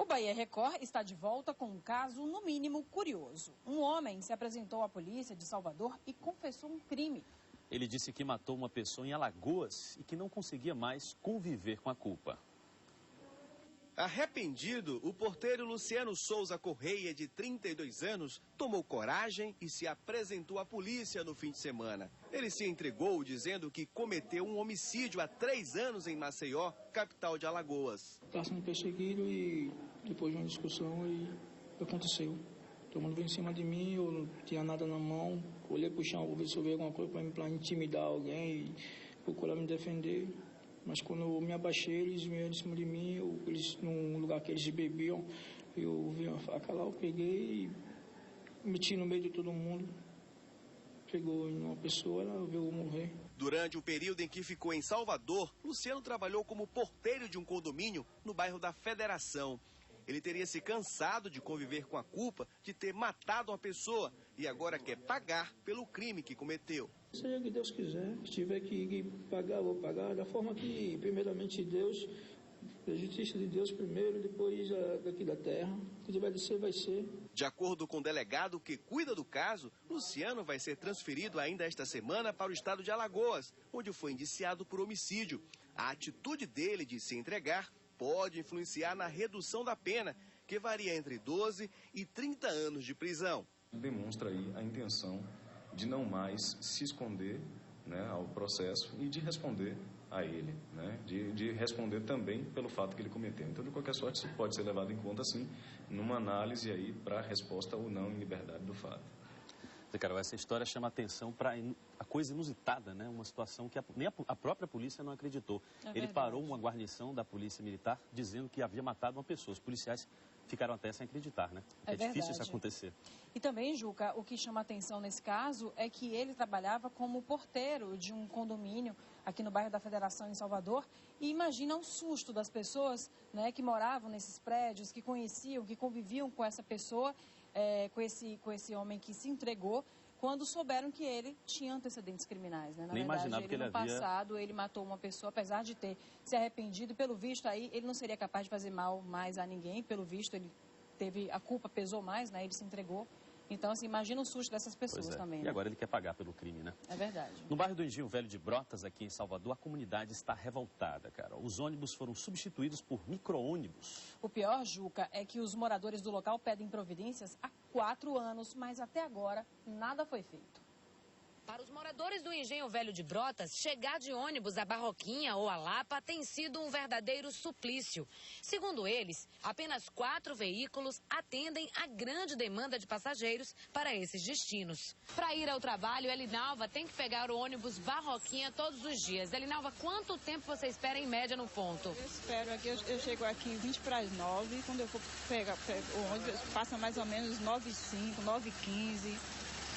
Bahia Record está de volta com um caso, no mínimo, curioso. Um homem se apresentou à polícia de Salvador e confessou um crime. Ele disse que matou uma pessoa em Alagoas e que não conseguia mais conviver com a culpa. Arrependido, o porteiro Luciano Souza Correia, de 32 anos, tomou coragem e se apresentou à polícia no fim de semana. Ele se entregou dizendo que cometeu um homicídio há 3 anos em Maceió, capital de Alagoas. Estava sendo perseguido e depois de uma discussão aconteceu. Todo mundo veio em cima de mim, eu não tinha nada na mão. Olhei pro chão, vou ver se eu vi alguma coisa para intimidar alguém e procurar me defender. Mas quando eu me abaixei, eles vieram em cima de mim, num lugar que eles bebiam, eu vi uma faca lá, eu peguei e meti no meio de todo mundo. Pegou em uma pessoa, ela viu eu morrer. Durante o período em que ficou em Salvador, Luciano trabalhou como porteiro de um condomínio no bairro da Federação. Ele teria se cansado de conviver com a culpa de ter matado uma pessoa e agora quer pagar pelo crime que cometeu. Seja o que Deus quiser, se tiver que pagar, vou pagar da forma que, primeiramente, Deus, a justiça de Deus primeiro, depois daqui da terra. O que tiver de ser, vai ser. De acordo com o delegado que cuida do caso, Luciano vai ser transferido ainda esta semana para o estado de Alagoas, onde foi indiciado por homicídio. A atitude dele de se entregar pode influenciar na redução da pena, que varia entre 12 e 30 anos de prisão. Demonstra aí a intenção de não mais se esconder, né, ao processo e de responder a ele, né, de responder também pelo fato que ele cometeu. Então, de qualquer sorte, isso pode ser levado em conta, sim, numa análise aí para a resposta ou não em liberdade do fato. Zé Carol, essa história chama atenção para a coisa inusitada, né? Uma situação que nem a própria polícia não acreditou. Ele parou uma guarnição da polícia militar dizendo que havia matado uma pessoa. Os policiais ficaram até sem acreditar, né? É difícil isso acontecer. E também, Juca, o que chama atenção nesse caso é que ele trabalhava como porteiro de um condomínio aqui no bairro da Federação, em Salvador. E imagina o susto das pessoas, né, que moravam nesses prédios, que conheciam, que conviviam com essa pessoa, com esse homem que se entregou, quando souberam que ele tinha antecedentes criminais, né? Na Nem verdade, imaginava que ele no passado, ele matou uma pessoa, apesar de ter se arrependido, pelo visto aí, ele não seria capaz de fazer mal mais a ninguém, pelo visto ele teve, a culpa pesou mais, né? Ele se entregou. Então, assim, imagina o susto dessas pessoas também. E né? agora ele quer pagar pelo crime, né? É verdade. No bairro do Engenho Velho de Brotas, aqui em Salvador, a comunidade está revoltada, cara. Os ônibus foram substituídos por micro-ônibus. O pior, Juca, é que os moradores do local pedem providências há 4 anos, mas até agora nada foi feito. Para os moradores do Engenho Velho de Brotas, chegar de ônibus à Barroquinha ou à Lapa tem sido um verdadeiro suplício. Segundo eles, apenas 4 veículos atendem a grande demanda de passageiros para esses destinos. Para ir ao trabalho, Elinalva tem que pegar o ônibus Barroquinha todos os dias. Elinalva, quanto tempo você espera em média no ponto? Eu espero aqui, eu chego aqui 20 para as 9, quando eu for pegar o ônibus, passa mais ou menos 9h05, 9h15.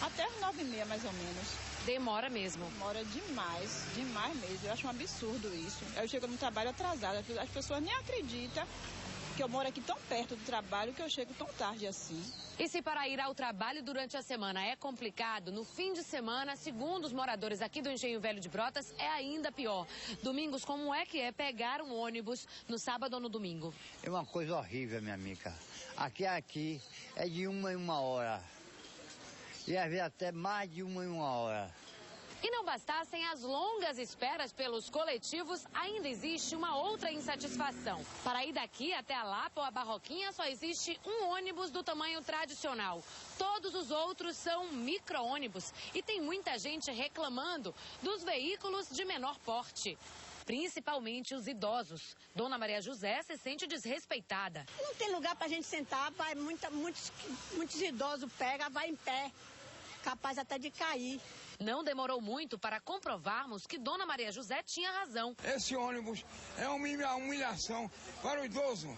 Até as 9h30, mais ou menos. Demora mesmo. Demora demais, demais mesmo. Eu acho um absurdo isso. Eu chego no trabalho atrasada. As pessoas nem acreditam que eu moro aqui tão perto do trabalho que eu chego tão tarde assim. E se para ir ao trabalho durante a semana é complicado, no fim de semana, segundo os moradores aqui do Engenho Velho de Brotas, é ainda pior. Domingos, como é que é pegar um ônibus no sábado ou no domingo? É uma coisa horrível, minha amiga. Aqui é de 1 em 1 hora. E às vezes até mais de 1 em 1 hora. E não bastassem as longas esperas pelos coletivos, ainda existe uma outra insatisfação. Para ir daqui até a Lapa ou a Barroquinha só existe um ônibus do tamanho tradicional. Todos os outros são micro-ônibus e tem muita gente reclamando dos veículos de menor porte. Principalmente os idosos. Dona Maria José se sente desrespeitada. Não tem lugar pra gente sentar, vai muitos idosos pegam, vai em pé, capaz até de cair. Não demorou muito para comprovarmos que Dona Maria José tinha razão. Esse ônibus é uma humilhação para o idoso,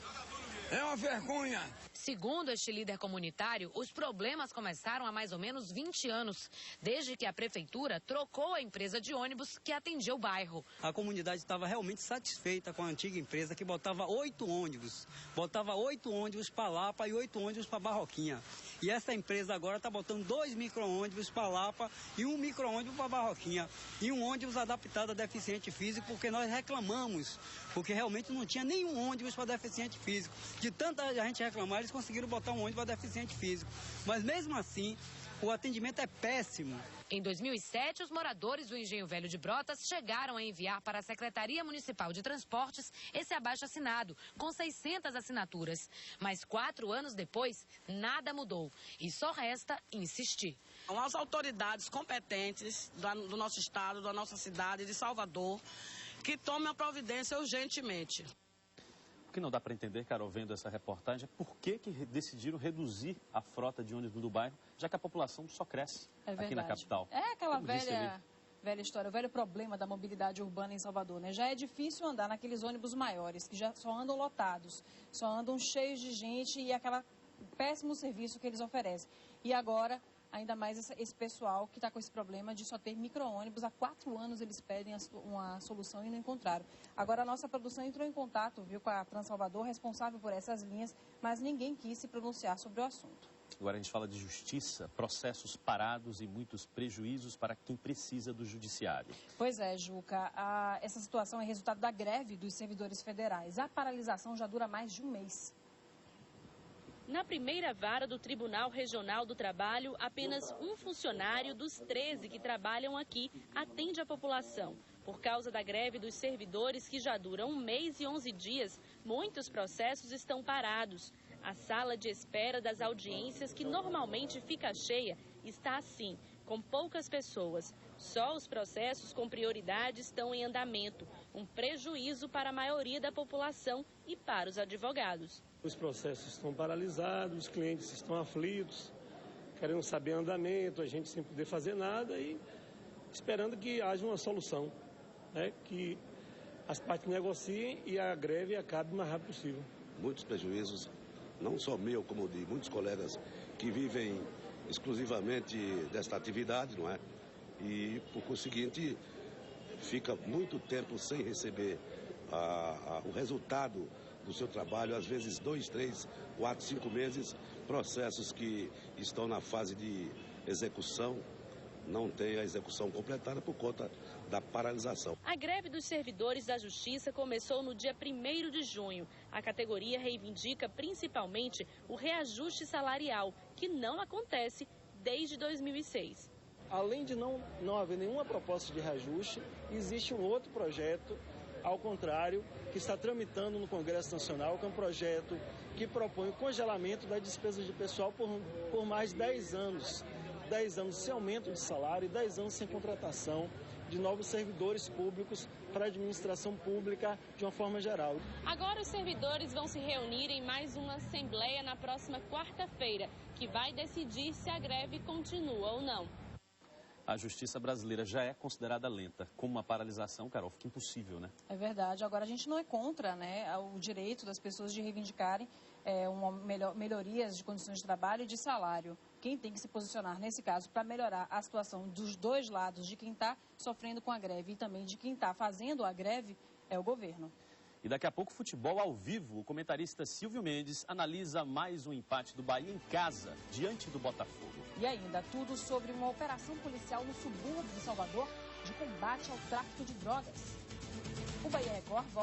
é uma vergonha. Segundo este líder comunitário, os problemas começaram há mais ou menos 20 anos, desde que a prefeitura trocou a empresa de ônibus que atendia o bairro. A comunidade estava realmente satisfeita com a antiga empresa que botava 8 ônibus. Botava 8 ônibus para Lapa e 8 ônibus para Barroquinha. E essa empresa agora está botando 2 micro-ônibus para Lapa e 1 micro-ônibus para Barroquinha. E um ônibus adaptado a deficiente físico, porque nós reclamamos, porque realmente não tinha nenhum ônibus para deficiente físico. De tanta gente reclamar, eles conseguiram botar um ônibus para deficiente físico. Mas mesmo assim, o atendimento é péssimo. Em 2007, os moradores do Engenho Velho de Brotas chegaram a enviar para a Secretaria Municipal de Transportes esse abaixo-assinado, com 600 assinaturas. Mas 4 anos depois, nada mudou e só resta insistir. As autoridades competentes do nosso estado, da nossa cidade de Salvador, que tomem a providência urgentemente. O que não dá para entender, Carol, vendo essa reportagem, é por que decidiram reduzir a frota de ônibus do bairro, já que a população só cresce aqui na capital. É aquela velha história, o velho problema da mobilidade urbana em Salvador, né? Já é difícil andar naqueles ônibus maiores, que já só andam lotados, só andam cheios de gente e aquele péssimo serviço que eles oferecem. E agora, ainda mais esse pessoal que está com esse problema de só ter micro-ônibus. Há 4 anos eles pedem uma solução e não encontraram. Agora a nossa produção entrou em contato, com a Transalvador, responsável por essas linhas, mas ninguém quis se pronunciar sobre o assunto. Agora a gente fala de justiça, processos parados e muitos prejuízos para quem precisa do judiciário. Pois é, Juca, essa situação é resultado da greve dos servidores federais. A paralisação já dura mais de um mês. Na primeira vara do Tribunal Regional do Trabalho, apenas um funcionário dos 13 que trabalham aqui atende a população. Por causa da greve dos servidores, que já dura 1 mês e 11 dias, muitos processos estão parados. A sala de espera das audiências, que normalmente fica cheia, está assim, com poucas pessoas. Só os processos com prioridade estão em andamento, um prejuízo para a maioria da população e para os advogados. Os processos estão paralisados, os clientes estão aflitos, querendo saber o andamento, a gente sem poder fazer nada e esperando que haja uma solução, né? Que as partes negociem e a greve acabe o mais rápido possível. Muitos prejuízos, não só meu, como de muitos colegas que vivem exclusivamente desta atividade, não é? E, por conseguinte, fica muito tempo sem receber o resultado do seu trabalho, às vezes 2, 3, 4, 5 meses, processos que estão na fase de execução, não tem a execução completada por conta da paralisação. A greve dos servidores da Justiça começou no dia 1º de junho. A categoria reivindica principalmente o reajuste salarial, que não acontece desde 2006. Além de não haver nenhuma proposta de reajuste, existe um outro projeto, ao contrário, que está tramitando no Congresso Nacional, que é um projeto que propõe o congelamento da despesa de pessoal por mais de 10 anos. 10 anos sem aumento de salário e 10 anos sem contratação de novos servidores públicos para a administração pública de uma forma geral. Agora os servidores vão se reunir em mais uma assembleia na próxima quarta-feira, que vai decidir se a greve continua ou não. A justiça brasileira já é considerada lenta. Com uma paralisação, Carol, fica impossível, né? É verdade. Agora, a gente não é contra, né, o direito das pessoas de reivindicarem melhorias de condições de trabalho e de salário. Quem tem que se posicionar, nesse caso, para melhorar a situação dos dois lados, de quem está sofrendo com a greve e também de quem está fazendo a greve, é o governo. E daqui a pouco, futebol ao vivo. O comentarista Silvio Mendes analisa mais um empate do Bahia em casa, diante do Botafogo. E ainda tudo sobre uma operação policial no subúrbio de Salvador de combate ao tráfico de drogas. O Bahia Record volta.